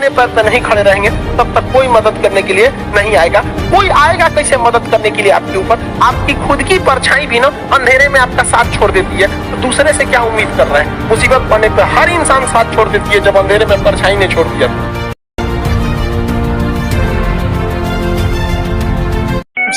अपने पैर पर नहीं खड़े रहेंगे तब तक कोई मदद करने के लिए नहीं आएगा। कोई आएगा कैसे मदद करने के लिए आपके ऊपर? आपकी खुद की परछाई भी ना अंधेरे में आपका साथ छोड़ देती है, तो दूसरे से क्या उम्मीद कर रहे हैं? मुसीबत पड़ने पर हर इंसान साथ छोड़ देती है, जब अंधेरे में परछाई ने छोड़ दिया।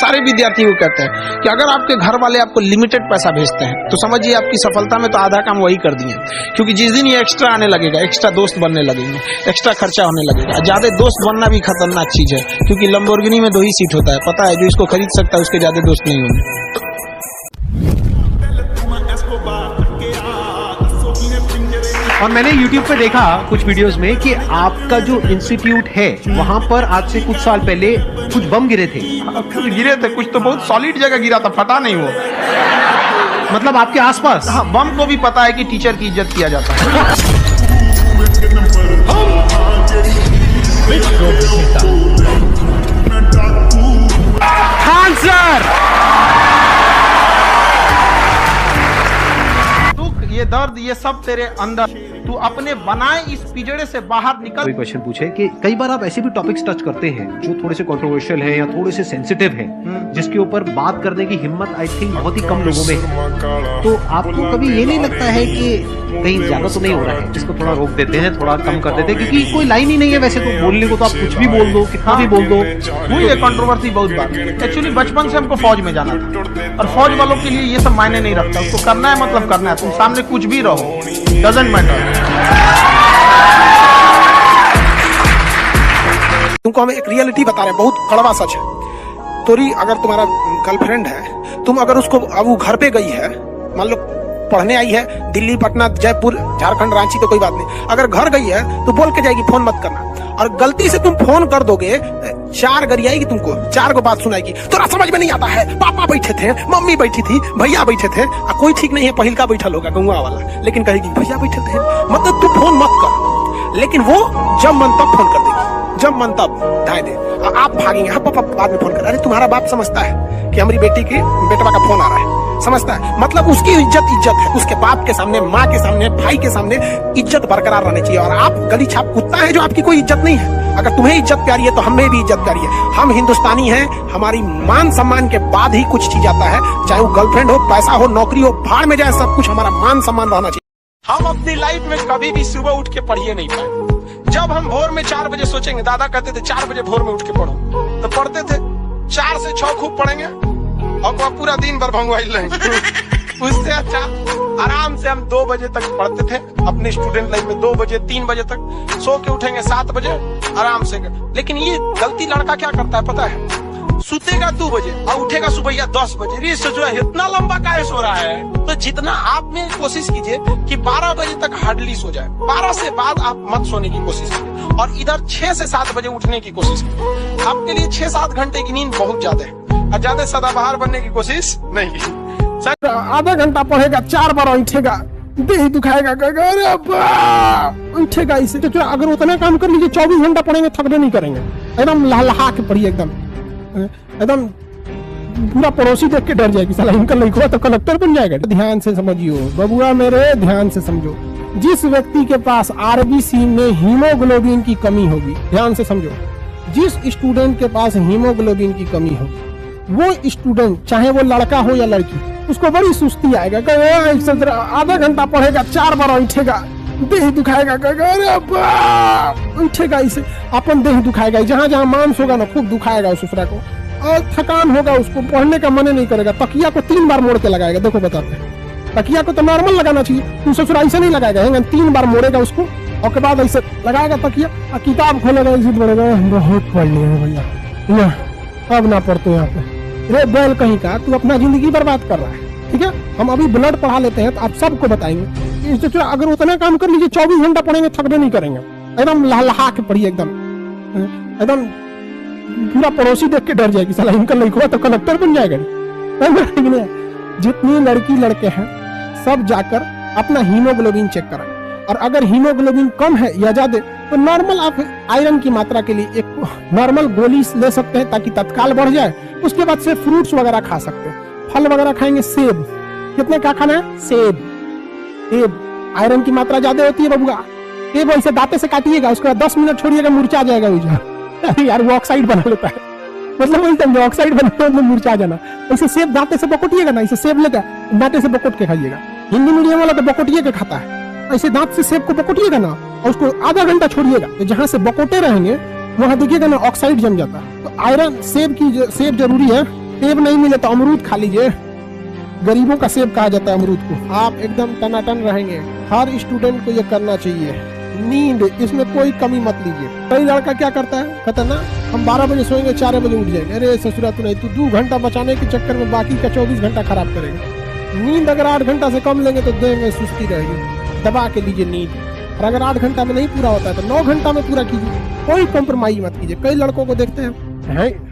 सारे विद्यार्थी को कहते हैं कि अगर आपके घर वाले आपको लिमिटेड पैसा भेजते हैं तो समझिए आपकी सफलता में तो आधा काम वही कर दिए, क्योंकि जिस दिन ये एक्स्ट्रा आने लगेगा, एक्स्ट्रा दोस्त बनने लगेंगे, एक्स्ट्रा खर्चा होने लगेगा। ज्यादा दोस्त बनना भी खतरनाक चीज है, क्योंकि लंबोर्गिनी में 2 ही सीट होता है, पता है, जो इसको खरीद सकता है उसके ज्यादा दोस्त नहीं होंगे। और मैंने YouTube पे देखा कुछ वीडियोस में कि आपका जो इंस्टीट्यूट है वहां पर आज से कुछ साल पहले कुछ बम गिरे थे। कुछ गिरे थे, कुछ तो बहुत सॉलिड जगह गिरा था, फटा नहीं वो। मतलब आपके आसपास? हाँ, बम को भी पता है कि टीचर की इज्जत किया जाता है। खान सर, ये दर्द, ये सब तेरे अंदर, तू अपने बनाए इस पिंजड़े से बाहर निकल। कोई क्वेश्चन पूछे कि कई बार आप ऐसे भी टॉपिक्स टच करते हैं जो थोड़े से कंट्रोवर्शियल हैं या थोड़े से सेंसिटिव हैं, जिसके ऊपर बात करने की हिम्मत आई थिंक बहुत ही कम लोगों में है। तो आपको कभी ये नहीं लगता है कि कहीं ज्यादा तो नहीं हो रहा है, इसको थोड़ा रोक देते हैं, थोड़ा कम कर देते हैं, क्योंकि कोई लाइन ही नहीं है वैसे तो बोलने को, तो आप कुछ भी बोल दो, कितना भी बोल दो। हुई है कंट्रोवर्सी बहुत बार। एक्चुअली बचपन से हमको फौज में जाना था, और फौज वालों के लिए ये सब मायने नहीं रखता, उसको करना है मतलब करना है, तुम सामने कुछ भी रहो, डजंट मैटर। तुमको हम एक रियलिटी बता रहे हैं, बहुत कड़वा सच है। तोरी अगर तुम्हारा गर्लफ्रेंड है, तुम अगर उसको, अब वो घर पे गई है, मान लो पढ़ने आई है दिल्ली, पटना, जयपुर, झारखंड, रांची, तो कोई बात नहीं। अगर घर गई है तो बोल के जाएगी फोन मत करना, और गलती से तुम फोन कर दोगे, 4 गरियाएगी तुमको, 4 को बात सुनाएगी, तोरा समझ में नहीं आता है, पापा बैठे थे, मम्मी बैठी थी, भैया बैठे थे, कोई ठीक नहीं है, पहिलका बैठल होगा गौवा वाला, लेकिन कहेगी भैया बैठे थे, मतलब तू फोन मत कर। लेकिन वो जब मन तब फोन कर देगी, जब मन तब ढाई दे, आप भागेंगे, हाँ पापा बाद में फोन कर। अरे तुम्हारा बाप समझता है कि हमारी बेटी की बेटवा का फोन आ रहा है, समझता है, मतलब उसकी इज्जत है, उसके बाप के सामने, माँ के सामने, भाई के सामने इज्जत बरकरार रहनी चाहिए। और आप गली छाप कुत्ता है जो आपकी कोई इज्जत नहीं है। अगर तुम्हें इज्जत प्यारी है तो हमें भी इज्जत प्यारी है। हम हिंदुस्तानी हैं, हमारी मान सम्मान के बाद ही कुछ चीज आता है, चाहे वो गर्लफ्रेंड हो, पैसा हो, नौकरी हो, भाड़ में जाए, सब कुछ हमारा मान सम्मान रहना चाहिए। हम अपनी लाइफ में कभी भी सुबह उठ के पढ़िए नहीं पाए। जब हम भोर में 4 बजे सोचेंगे, दादा कहते थे 4 बजे भोर में उठ के पढ़ो, तो पढ़ते थे, 4 से 6 खूब पढ़ेंगे और पूरा दिन भर भंगवाइल रहेंगे। उससे अच्छा आराम से हम 2 बजे तक पढ़ते थे अपने स्टूडेंट लाइफ में, 2 बजे 3 बजे तक सो के उठेंगे 7 बजे आराम से। लेकिन ये गलती लड़का क्या करता है पता है, सुतेगा 2 बजे और उठेगा सुबह 10 बजे। रे सोचो इतना लंबा काहे सो रहा है? तो जितना आप में कोशिश कीजिए कि 12 बजे तक हार्डली सो जाए, 12 से बाद आप मत सोने की कोशिश कीजिए, और इधर 6 से 7 बजे उठने की कोशिश कीजिए। आपके लिए 6-7 घंटे की नींद बहुत ज्यादा है, और ज्यादा सदाबहार बनने की कोशिश नहीं की। आधा घंटा पढ़ेगा, 4 बार उठेगा, देह दुखाएगा, उठेगा इसे। तो अगर उतना काम कर लीजिए, 24 घंटा पढ़ेंगे, थकने नहीं करेंगे, एकदम लहलहा के पढ़िए, एकदम पूरा पड़ोसी देख के डर जाएगी, साला इनका लड़का तो कलेक्टर बन जाएगा। ध्यान से समझियो बबुआ मेरे, ध्यान से समझो। जिस व्यक्ति के पास आरबीसी में हीमोग्लोबिन की कमी होगी, ध्यान से समझो, जिस स्टूडेंट के पास हीमोग्लोबिन की कमी होगी, वो स्टूडेंट चाहे वो लड़का हो या लड़की, उसको बड़ी सुस्ती आएगा। आधा घंटा पढ़ेगा, 4 बार उठेगा, देह दुखाएगा, उठेगा इसे, अपन देह दुखाएगा, जहाँ जहाँ मांस होगा ना खूब दुखाएगा उस उफरा को, और थकान होगा, उसको पढ़ने का मन नहीं करेगा। तकिया को 3 बार मोड़ के लगाएगा। देखो बताते हैं, तकिया को तो नॉर्मल लगाना चाहिए, तू ससुर ऐसे नहीं लगाएगा, 3 बार मोड़ेगा उसको, और के बाद ऐसे लगाएगा तकिया, और किताब खोलेगा, इज्जत बढ़ेगा, बहुत पढ़ लिया भैया, अब ना पढ़ते यहाँ पे। रे बैल कहीं का, तू अपना जिंदगी बर्बाद कर रहा है। ठीक है, हम अभी ब्लड पढ़ा लेते हैं तो आप सबको बताएंगे। अगर उतना काम कर लीजिए, 24 घंटा पढ़ेंगे, थकने नहीं करेंगे, एकदम लहलहा के पढ़िए, एकदम पूरा पड़ोसी देख के डर जाएगी, साला इनका लड़का तो कलेक्टर बन जाएगा। जितनी लड़की लड़के हैं सब जाकर अपना हीमोग्लोबिन चेक कराएं, और अगर हीमोग्लोबिन कम है या ज्यादा, तो नॉर्मल आप आयरन की मात्रा के लिए एक नॉर्मल गोली ले सकते हैं ताकि तत्काल बढ़ जाए। उसके बाद से फ्रूट्स वगैरह खा सकते हैं, फल वगैरह खाएंगे। सेब, कितने क्या खाना है? सेब, आयरन की मात्रा ज्यादा होती है बबुआ, सेब वैसे दांते से काटिएगा, उसके बाद 10 मिनट छोड़िएगा, मुरझा जाएगा उजा। अरे यार वो ऑक्साइड बना लेता है, मतलब वही समझो ऑक्साइड बना मतलब मुरझा जाना। ऐसे सेब दांते से बकोटिएगा ना, ऐसे सेब लेकर दांते से बकोट के खाइएगा। हिंदी मीडियम वाला तो बकोटिए के खाता है, ऐसे दांत से सेब को बकोटिएगा ना और उसको आधा घंटा छोड़िएगा, तो जहाँ से बकोटे रहेंगे वहां देखिएगा ना ऑक्साइड जम जाता है। तो आयरन सेब जरूरी है। सेब नहीं मिले तो अमरूद खा लीजिए, गरीबों का सेब कहा जाता है अमरूद को। आप एकदम टनाटन रहेंगे। हर स्टूडेंट को ये करना चाहिए। नींद, इसमें कोई कमी मत लीजिए। कई लड़का क्या करता है, कहता ना हम 12 बजे सोएंगे 4 बजे उठ जाएंगे। अरे ससुरा तू नहीं, तू 2 घंटा बचाने के चक्कर में बाकी का 24 घंटा खराब करेगा। नींद अगर 8 घंटा से कम लेंगे तो देह में सुस्ती रहेगी, दबा के लीजिए नींद। और अगर 8 घंटा में नहीं पूरा होता है तो 9 घंटा में पूरा कीजिए, कोई कॉम्प्रोमाइज मत कीजिए। कई लड़कों को देखते हैं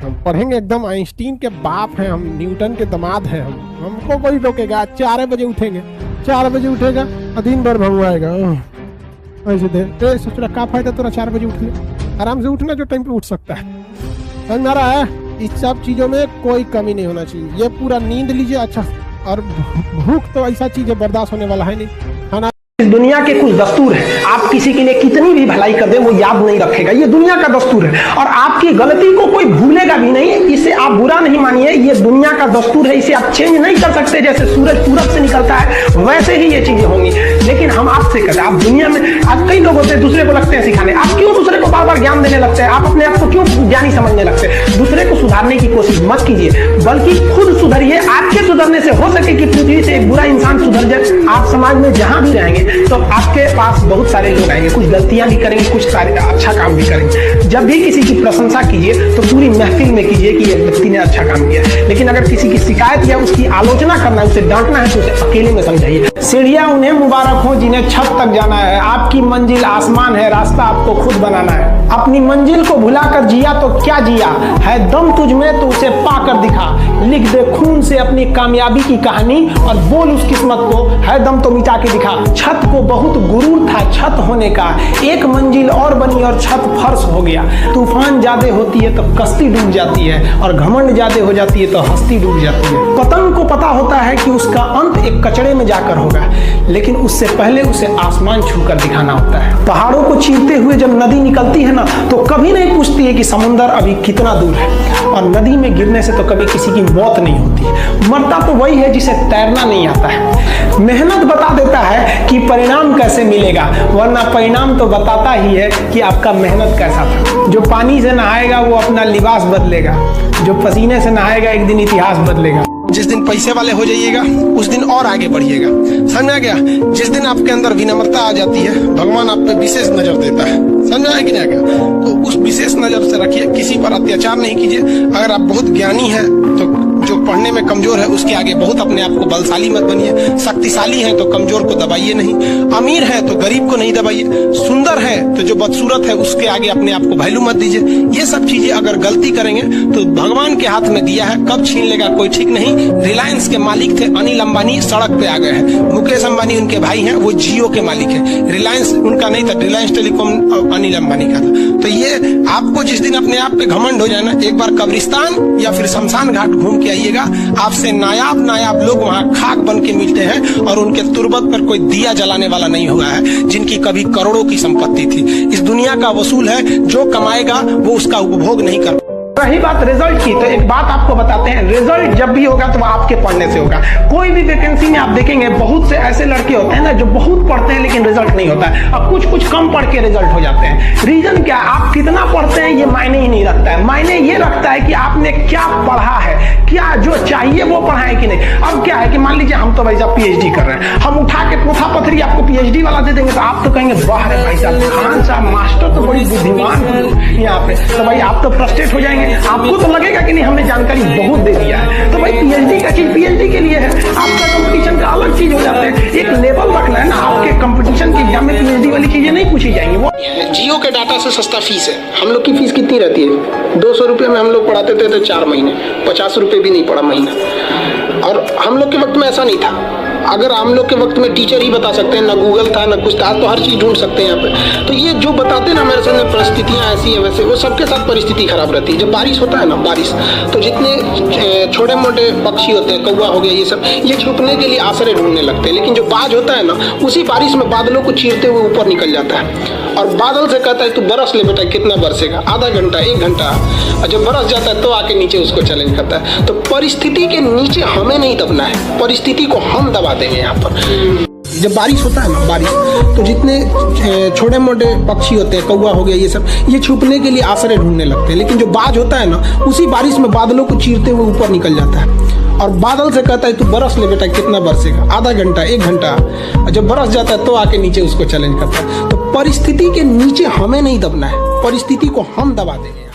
हम पढ़ेंगे, एकदम आइंस्टीन के बाप हैं हम, न्यूटन के दामाद हैं हम, हमको कोई रोकेगा। 4 बजे उठेंगे, 4 बजे उठेगा और दिन भर भंगवाएगा। ऐसे दे सोच रहा का फायदा तेरा 4 बजे उठने, आराम से उठना जो टाइम पे उठ सकता है। समझ में आ रहा है? इस सब चीजों में कोई कमी नहीं होना चाहिए। ये पूरा नींद लीजिए अच्छा। और भूख तो ऐसा चीज है बर्दाश्त होने वाला है नहीं। खाना इस दुनिया के कुछ दस्तूर है, आप किसी के लिए कितनी भी भलाई कर दे वो याद नहीं रखेगा, ये दुनिया का दस्तूर है। और आपकी गलती को कोई भूलेगा भी नहीं, इसे आप बुरा नहीं मानिए, ये दुनिया का दस्तूर है, इसे आप चेंज नहीं कर सकते। जैसे सूरज पूरब से निकलता है वैसे ही ये चीजें होंगी। लेकिन हम आपसे कहते हैं, आप दुनिया में आज कई लोग होते हैं दूसरे को लगते हैं सिखाने, आप क्यों दूसरे को बार बार ज्ञान देने लगते हैं? आप अपने आप को क्यों ज्ञानी समझने लगते हैं? दूसरे को सुधारने की कोशिश मत कीजिए, बल्कि खुद सुधरिए। आपके सुधरने से हो सके कि पृथ्वी से एक बुरा इंसान सुधर जाए। आप समाज में जहां भी रहेंगे तो आपके पास बहुत सारे लोग आएंगे, कुछ गलतियां भी करेंगे, कुछ सारे अच्छा काम भी करेंगे। जब भी किसी की प्रशंसा कीजिए तो पूरी महफिल में कीजिए कि ये व्यक्ति ने अच्छा काम किया। लेकिन अगर किसी की शिकायत या उसकी आलोचना करना है, उसे डांटना है, तो उसे अकेले में समझाइए। सीढ़ियां उन्हें मुबारक हो जिन्हें छत तक जाना है, आपकी मंजिल आसमान है, रास्ता आपको खुद बनाना है। अपनी मंजिल को भुलाकर जिया तो क्या जिया है, दम तुझ में तो उसे पाकर दिखा। लिख दे खून से अपनी कामयाबी की कहानी और बोल उस किस्मत को, है दम तो मिटा के दिखा। छत को बहुत गुरूर था छत होने का, एक मंजिल और बनी और छत फर्श हो गया। तूफान ज्यादा होती है तो कश्ती डूब जाती है, और घमंड ज्यादा हो जाती है तो हस्ती डूब जाती है। पतंग को पता होता है कि उसका अंत एक कचड़े में जाकर होगा, लेकिन उससे पहले उसे आसमान छूकर दिखाना होता है। पहाड़ों को चीरते हुए जब नदी निकलती है ना, तो कभी नहीं पूछती है कि समुद्र अभी कितना दूर है, और नदी में गिरने से तो कभी किसी की मौत नहीं होती। मरता तो वही है जिसे तैरना नहीं आता है। मेहनत बता देता है कि परिणाम कैसे मिलेगा, वरना परिणाम तो बताता ही है कि आपका मेहनत कैसा था। जो पानी से नहाएगा वो अपना लिबास बदलेगा, जो पसीने से नहाएगा एक दिन इतिहास बदलेगा। जिस दिन पैसे वाले हो जाइएगा उस दिन और आगे बढ़िएगा। समझ आ गया? जिस दिन आपके अंदर विनम्रता आ जाती है, भगवान आप पे विशेष नजर देता है। समझ आया कि नहीं आ गया? तो उस विशेष नजर से रखिए, किसी पर अत्याचार नहीं कीजिए। अगर आप बहुत ज्ञानी हैं तो जो पढ़ने में कमजोर है उसके आगे बहुत अपने आप को बलशाली मत बनिए। शक्तिशाली है तो कमजोर को दबाइए नहीं, अमीर है तो गरीब को नहीं दबाइए, सुंदर है तो जो बदसूरत है उसके आगे अपने आप को वैल्यू मत दीजिए। ये सब चीजें अगर गलती करेंगे तो भगवान के हाथ में दिया है, कब छीन लेगा कोई ठीक नहीं। रिलायंस के मालिक थे अनिल अंबानी, सड़क पे आ गए हैं। मुकेश अंबानी उनके भाई हैं, वो जियो के मालिक है। रिलायंस उनका नहीं था, रिलायंस टेलीकॉम अनिल अंबानी का था। तो ये आपको जिस दिन अपने आप पे घमंड हो जाए ना, एक बार कब्रिस्तान या फिर शमशान घाट घूम के आइएगा, आपसे नायाब लोग वहाँ खाक बन के मिलते हैं, और उनके तुरबत पर कोई दिया जलाने वाला नहीं हुआ है, जिनकी कभी करोड़ों की संपत्ति थी। इस दुनिया का वसूल है, जो कमाएगा वो उसका उपभोग नहीं कर। रही बात रिजल्ट की, तो एक बात आपको बताते हैं, रिजल्ट जब भी होगा तो आपके पढ़ने से होगा। कोई भी वैकेंसी में आप देखेंगे बहुत से ऐसे लड़के होते हैं ना जो बहुत पढ़ते हैं लेकिन रिजल्ट नहीं होता है, और कुछ कम पढ़ के रिजल्ट हो जाते हैं। रीजन क्या? आप कितना पढ़ते हैं ये मायने ही नहीं रखता है। मायने ये रखता है कि आपने क्या पढ़ा है, क्या जो चाहिए वो पढ़ा है कि नहीं। अब क्या है कि मान लीजिए हम तो भाई साहब पीएचडी कर रहे हैं, हम उठा के पोथा पथरी आपको पीएचडी वाला दे देंगे तो आप तो कहेंगे वाह रे भाई साहब, खान साहब मास्टर तो बड़ी बुद्धिमान यहाँ पे, तो भाई आप तो फ्रस्ट्रेट हो जाएंगे। आपको तो लगेगा कि नहीं हमने जानकारी बहुत दे दिया है। तो भाई पीएचडी का चीज पीएचडी के लिए है, आपका कंपटीशन का अलग चीज हो जाता है। एक लेवल रखना है ना, आपके कंपटीशन के एग्जाम में पीएचडी वाली चीजें नहीं पूछी जाएंगी। वो जियो के डाटा से सस्ता फीस है। हम लोग की फीस कितनी रहती है? 200 रुपये में हम लोग पढ़ाते थे तो 4 महीने, 50 रुपये भी नहीं पड़ा महीना। और हम लोग के वक्त में ऐसा नहीं था। अगर हम लोग के वक्त में टीचर ही बता सकते हैं, ना गूगल था ना कुछ था, तो हर चीज ढूंढ सकते हैं यहाँ पे। तो ये जो बताते हैं ना हमारे सामने परिस्थितियाँ ऐसी है वैसे, वो सबके साथ परिस्थिति खराब रहती है। जब बारिश होता है ना, बारिश तो जितने छोटे मोटे पक्षी होते हैं, कौवा हो गया, ये सब, ये छुपने के लिए आश्रय ढूंढने लगते हैं। लेकिन जो बाज होता है ना, उसी बारिश में बादलों को चीरते हुए ऊपर निकल जाता है और बादल से कहता है तू बरस ले बेटा। कितना बरसेगा? आधा घंटा, 1 घंटा। और जब बरस जाता है तो आके नीचे उसको चैलेंज करता है। तो परिस्थिति के नीचे हमें नहीं दबना है, परिस्थिति को हम दबा देंगे यहाँ पर। जब बारिश होता है ना, बारिश तो जितने छोटे मोटे पक्षी होते हैं, कौवा हो गया, ये सब, ये छुपने के लिए आश्रय ढूंढने लगते हैं। लेकिन जो बाज होता है ना, उसी बारिश में बादलों को चीरते हुए ऊपर निकल जाता है और बादल से कहता है तू बरस ले बेटा। कितना बरसेगा? आधा घंटा, 1 घंटा। और जब बरस जाता है तो आके नीचे उसको चैलेंज करता है। तो परिस्थिति के नीचे हमें नहीं दबना है, परिस्थिति को हम दबा देंगे।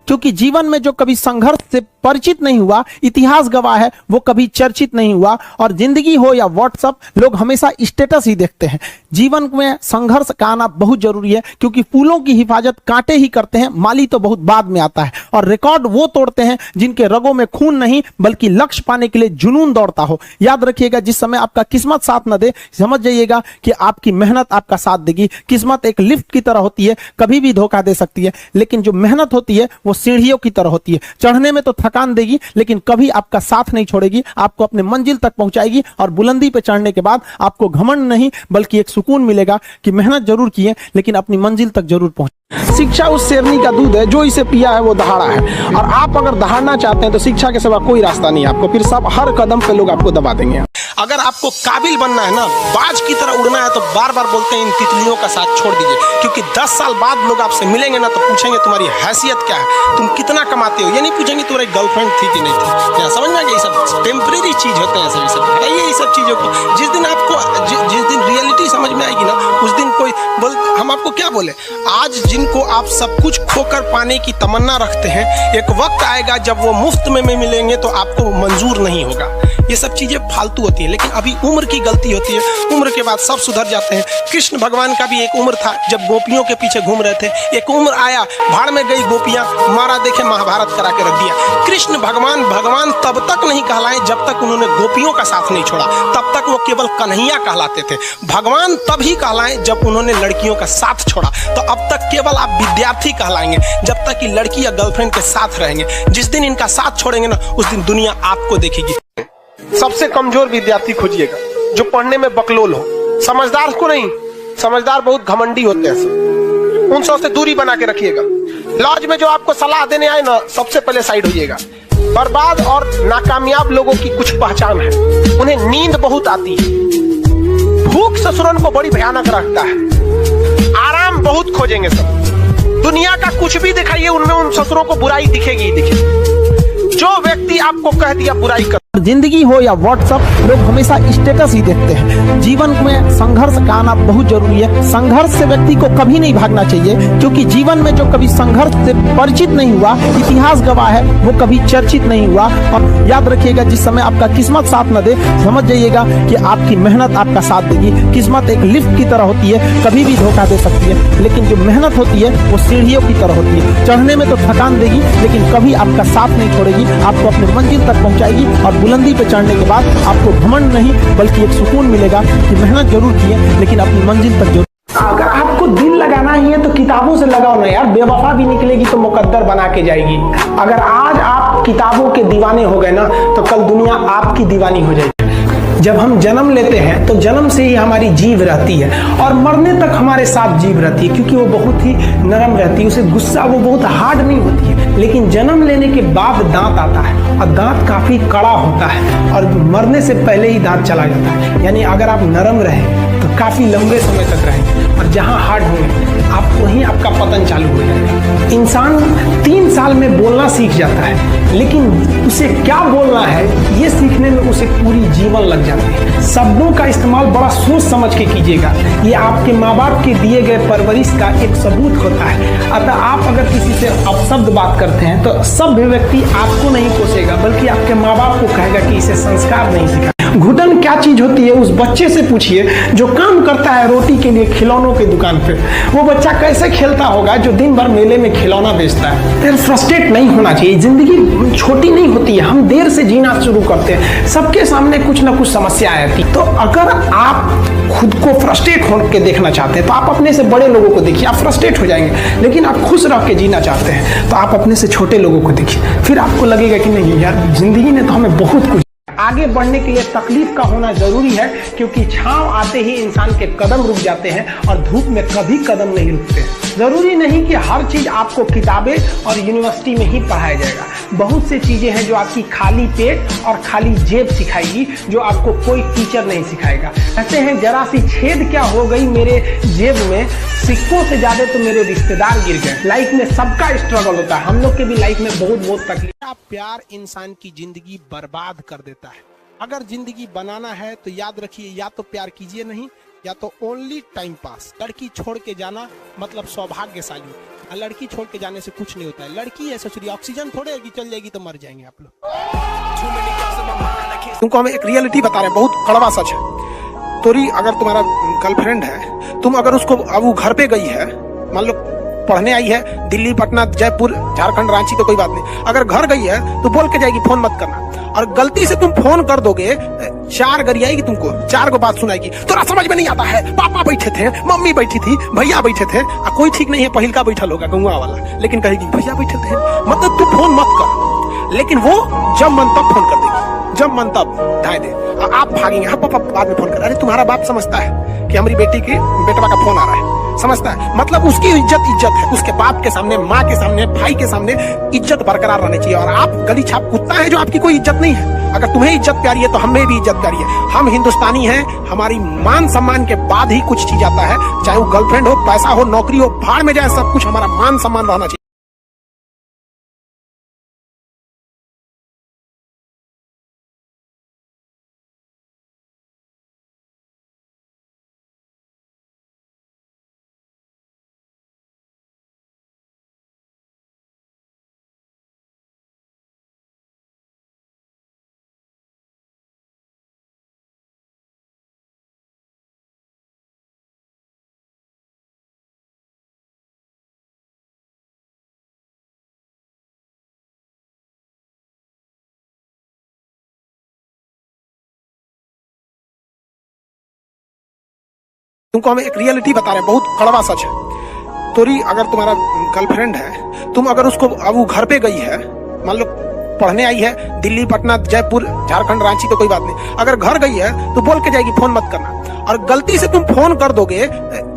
क्योंकि जीवन में जो कभी संघर्ष से परिचित नहीं हुआ, इतिहास गवाह है, वो कभी चर्चित नहीं हुआ। और जिंदगी हो या व्हाट्सएप, लोग हमेशा स्टेटस ही देखते हैं। जीवन में संघर्ष का आना बहुत जरूरी है, क्योंकि फूलों की हिफाजत कांटे ही करते हैं, माली तो बहुत बाद में आता है। और रिकॉर्ड वो तोड़ते हैं जिनके रगों में खून नहीं, बल्कि लक्ष्य पाने के लिए जुनून दौड़ता हो। याद रखिएगा, जिस समय आपका किस्मत साथ न दे, समझ जाइएगा कि आपकी मेहनत आपका साथ देगी। किस्मत एक लिफ्ट की तरह होती है, कभी भी धोखा दे सकती है, लेकिन जो मेहनत होती है वो सीढ़ियों की तरह होती है। चढ़ने में तो थकान देगी, लेकिन कभी आपका साथ नहीं छोड़ेगी, आपको अपने मंजिल तक पहुंचाएगी। और बुलंदी पे चढ़ने के बाद आपको घमंड नहीं, बल्कि एक सुकून मिलेगा कि मेहनत जरूर की है, लेकिन अपनी मंजिल तक जरूर पहुंचे। शिक्षा उस शेरनी का दूध है, जो इसे पिया है वो दहाड़ा है। और आप अगर दहाड़ना चाहते हैं तो शिक्षा के सिवा कोई रास्ता नहीं है आपको, फिर सब हर कदम पे लोग आपको दबा देंगे। अगर आपको काबिल बनना है ना, बाज की तरह उड़ना है, तो बार बार बोलते हैं इन तितलियों का साथ छोड़ दीजिए। क्योंकि 10 साल बाद लोग आपसे मिलेंगे ना, तो पूछेंगे तुम्हारी हैसियत क्या है, तुम कितना कमाते हो। ये नहीं पूछेंगे तुम्हारी गर्लफ्रेंड थी कि नहीं थी। यहाँ समझ में आ गया, ये सब टेम्परेरी चीज होते हैं। सभी सब हटाइए ये सब चीजों को। जिस दिन आपको जिस दिन रियलिटी समझ में आएगी ना, उस दिन कोई हम आपको क्या बोले। आज जिनको आप सब कुछ खोकर पाने की तमन्ना रखते हैं, एक वक्त आएगा जब वो मुफ्त में मिलेंगे तो आपको मंजूर नहीं होगा। ये सब चीजें फालतू होती है, लेकिन अभी उम्र की गलती होती है। उम्र के बाद सब सुधर जाते हैं। कृष्ण भगवान का भी एक उम्र था जब गोपियों के पीछे घूम रहे थे। एक उम्र आया, भाड़ में गई गोपियां, मारा देखे महाभारत करा के रख दिया। कृष्ण भगवान भगवान तब तक नहीं कहलाए जब तक उन्होंने गोपियों का साथ नहीं छोड़ा। तब तक वो केवल कन्हैया कहलाते थे। भगवान तभी कहलाए जब उन्होंने लड़कियों का साथ छोड़ा। तो अब तक केवल आप विद्यार्थी कहलाएंगे जब तक कि लड़की या गर्लफ्रेंड के साथ रहेंगे। जिस दिन इनका साथ छोड़ेंगे ना, उस दिन दुनिया आपको देखेगी। सबसे कमजोर विद्यार्थी खोजिएगा, जो पढ़ने में बकलोल हो। समझदार को नहीं, समझदार बहुत घमंडी होते हैं सब। उन सब से दूरी बना के रखिएगा। लॉज में जो आपको सलाह देने आए ना, सबसे पहले साइड होइएगा। बर्बाद और नाकामयाब लोगों की कुछ पहचान है, उन्हें नींद बहुत आती है, भूख ससुरन को बड़ी भयानक रखता है, आराम बहुत खोजेंगे सब। दुनिया का कुछ भी दिखाइए, उनमें उन ससुरों को बुराई दिखेगी ही दिखेगी। जो व्यक्ति आपको कह दिया बुराई कर, जिंदगी हो या व्हाट्सएप, लोग हमेशा स्टेटस ही देखते हैं। जीवन में संघर्ष का आना बहुत जरूरी है। संघर्ष से व्यक्ति को कभी नहीं भागना चाहिए, क्योंकि जीवन में जो कभी संघर्ष से परिचित नहीं हुआ, इतिहास गवाह है, वो कभी चर्चित नहीं हुआ। और याद रखिएगा, जिस समय आपका किस्मत साथ न दे, समझ जाइएगा कि आपकी मेहनत आपका साथ देगी। किस्मत एक लिफ्ट की तरह होती है, कभी भी धोखा दे सकती है, लेकिन जो मेहनत होती है वो सीढ़ियों की तरह होती है। चढ़ने में तो थकान देगी, लेकिन कभी आपका साथ नहीं छोड़ेगी, आपको अपने मंजिल तक पहुंचाएगी। और बुलंदी पे चढ़ने के बाद आपको घमंड नहीं, बल्कि एक सुकून मिलेगा कि मेहनत जरूर की है, लेकिन अपनी मंजिल तक जरूर। अगर आपको दिल लगाना ही है तो किताबों से लगाओ ना यार। बेवफा भी निकलेगी तो मुकद्दर बना के जाएगी। अगर आज आप किताबों के दीवाने हो गए ना, तो कल दुनिया आपकी दीवानी हो जाएगी। जब हम जन्म लेते हैं तो जन्म से ही हमारी जीभ रहती है, और मरने तक हमारे साथ जीभ रहती है, क्योंकि वो बहुत ही नरम रहती है, उसे गुस्सा वो बहुत हार्ड नहीं होती है। लेकिन जन्म लेने के बाद दांत आता है, और दांत काफी कड़ा होता है, और मरने से पहले ही दांत चला जाता है। यानी अगर आप नरम रहे तो काफी लंबे समय तक रहेंगे, और जहां हार्ड होंगे आप वहीं आपका पतन चालू हो जाएगा। इंसान 3 साल में बोलना सीख जाता है, लेकिन उसे क्या बोलना है ये सीखने में उसे पूरी जीवन लग जाती है। शब्दों का इस्तेमाल बड़ा सोच समझ के कीजिएगा। ये आपके माँ बाप के दिए गए परवरिश का एक सबूत होता है। अतः आप अगर किसी से अपशब्द बात करते हैं तो सभ्य व्यक्ति आपको नहीं कोसेगा, बल्कि आपके माँ बाप को कहेगा कि इसे संस्कार नहीं सिखा। घुटन क्या चीज होती है उस बच्चे से पूछिए जो काम करता है रोटी के लिए खिलौनों की दुकान पे। वो बच्चा कैसे खेलता होगा जो दिन भर मेले में खिलौना बेचता है। फिर फ्रस्ट्रेट नहीं होना चाहिए। जिंदगी छोटी नहीं होती है, हम देर से जीना शुरू करते हैं, सबके सामने कुछ ना कुछ समस्या आती। तो अगर आप खुद को फ्रस्ट्रेट होकर देखना चाहते हैं तो आप अपने से बड़े लोगों को देखिए, आप फ्रस्ट्रेट हो जाएंगे। लेकिन आप खुश रह के जीना चाहते हैं तो आप अपने से छोटे लोगों को देखिए, फिर आपको लगेगा कि नहीं यार जिंदगी ने तो हमें बहुत कुछ। आगे बढ़ने के लिए तकलीफ का होना जरूरी है, क्योंकि छांव आते ही इंसान के कदम रुक जाते हैं और धूप में कभी कदम नहीं रुकते। जरूरी नहीं कि हर चीज आपको किताबें और यूनिवर्सिटी में ही पढ़ाया जाएगा। बहुत सी चीजें हैं जो आपकी खाली पेट और खाली जेब सिखाएगी, जो आपको कोई टीचर नहीं सिखाएगा। कहते हैं जरा सी छेद क्या हो गई मेरे जेब में, सिक्कों से ज्यादा तो मेरे रिश्तेदार गिर गए। लाइफ में सबका स्ट्रगल होता है, हम लोग के भी लाइफ में बहुत तकलीफ। प्यार इंसान की जिंदगी बर्बाद कर देता है। अगर जिंदगी बनाना है तो याद रखिए, या तो प्यार कीजिए नहीं, या तो ओनली टाइम पास। लड़की छोड़ के जाना मतलब सौभाग्यशाली, और लड़की छोड़ के जाने से कुछ नहीं होता है। लड़की है सोच रही ऑक्सीजन थोड़े है कि चल जाएगी तो मर जाएंगे आप लोग। तुमको हम एक रियलिटी बता रहे हैं, बहुत कड़वा सच है। तोरी अगर तुम्हारा गर्लफ्रेंड है, तुम अगर उसको अब वो घर पे गई है, मान लो पढ़ने आई है दिल्ली, पटना, जयपुर, झारखंड, रांची, तो कोई बात नहीं। अगर घर गई है तो बोल के जाएगी फोन मत करना, और गलती से तुम फोन कर दोगे, 4 गरियाएगी तुमको, 4 को बात सुनाएगी। तो समझ में नहीं आता है, पापा बैठे थे, मम्मी बैठी थी, भैया बैठे थे, कोई ठीक नहीं है पहिलका बैठल होगा गंगा वाला, लेकिन कहेगी भैया बैठे थे। मतलब तू फोन मत कर, लेकिन वो जब मन तब फोन कर देगी, जब मन तब ढाई दे। आप भागेंगे, हाँ पापा बाद में फोन कर। अरे तुम्हारा बाप समझता है कि हमारी बेटी के बेटवा का फोन आ रहा है, समझता है। मतलब उसकी इज्जत है, उसके बाप के सामने, माँ के सामने, भाई के सामने इज्जत बरकरार रहनी चाहिए। और आप गली छाप कुत्ता है जो आपकी कोई इज्जत नहीं है। अगर तुम्हें इज्जत प्यारी है तो हमें भी इज्जत प्यारी है। हम हिंदुस्तानी हैं, हमारी मान सम्मान के बाद ही कुछ चीज आता है, चाहे वो गर्लफ्रेंड हो, पैसा हो, नौकरी हो, भाड़ में जाए, सब कुछ हमारा मान सम्मान रहना चाहिए। तुमको हम एक रियलिटी बता रहे हैं, बहुत कड़वा सच है। तोरी अगर तुम्हारा गर्लफ्रेंड है, तुम अगर उसको अब वो घर पे गई है, मान लो पढ़ने आई है दिल्ली, पटना, जयपुर, झारखंड, रांची, तो कोई बात नहीं। अगर घर गई है तो बोल के जाएगी फोन मत करना, और गलती से तुम फोन कर दोगे,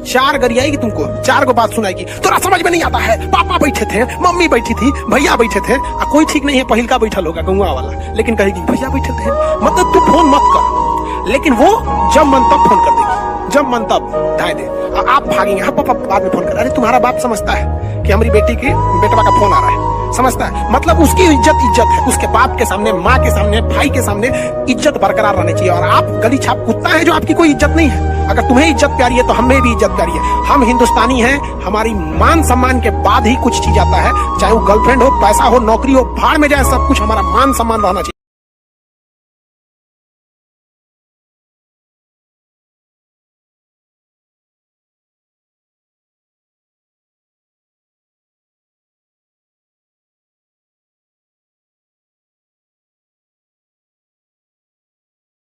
4 गरियाएगी तुमको, 4 को बात सुनाएगी। तो समझ में नहीं आता है, पापा बैठे थे, मम्मी बैठी थी, भैया बैठे थे, कोई ठीक नहीं है पहिलका बैठल होगा गंगा वाला, लेकिन कहेगी भैया बैठे थे। मतलब तू फोन मत कर, लेकिन वो जब मन तब फोन कर देगी, जब मन तब ढाई दे। आप भागेंगे, हाँ पापा बाद में फोन कर। अरे तुम्हारा बाप समझता है कि हमारी बेटी के बेटवा का फोन आ रहा है, समझता है। मतलब उसकी इज्जत है, उसके बाप के सामने, माँ के सामने, भाई के सामने इज्जत बरकरार रहनी चाहिए। और आप गली छाप कुत्ता है जो आपकी कोई इज्जत नहीं है। अगर तुम्हें इज्जत प्यारी है तो हमें भी इज्जत प्यारी है। हम हिंदुस्तानी हैं, हमारी मान सम्मान के बाद ही कुछ चीज आता है, चाहे वो गर्लफ्रेंड हो, पैसा हो, नौकरी हो, भाड़ में जाए, सब कुछ हमारा मान सम्मान रहना चाहिए।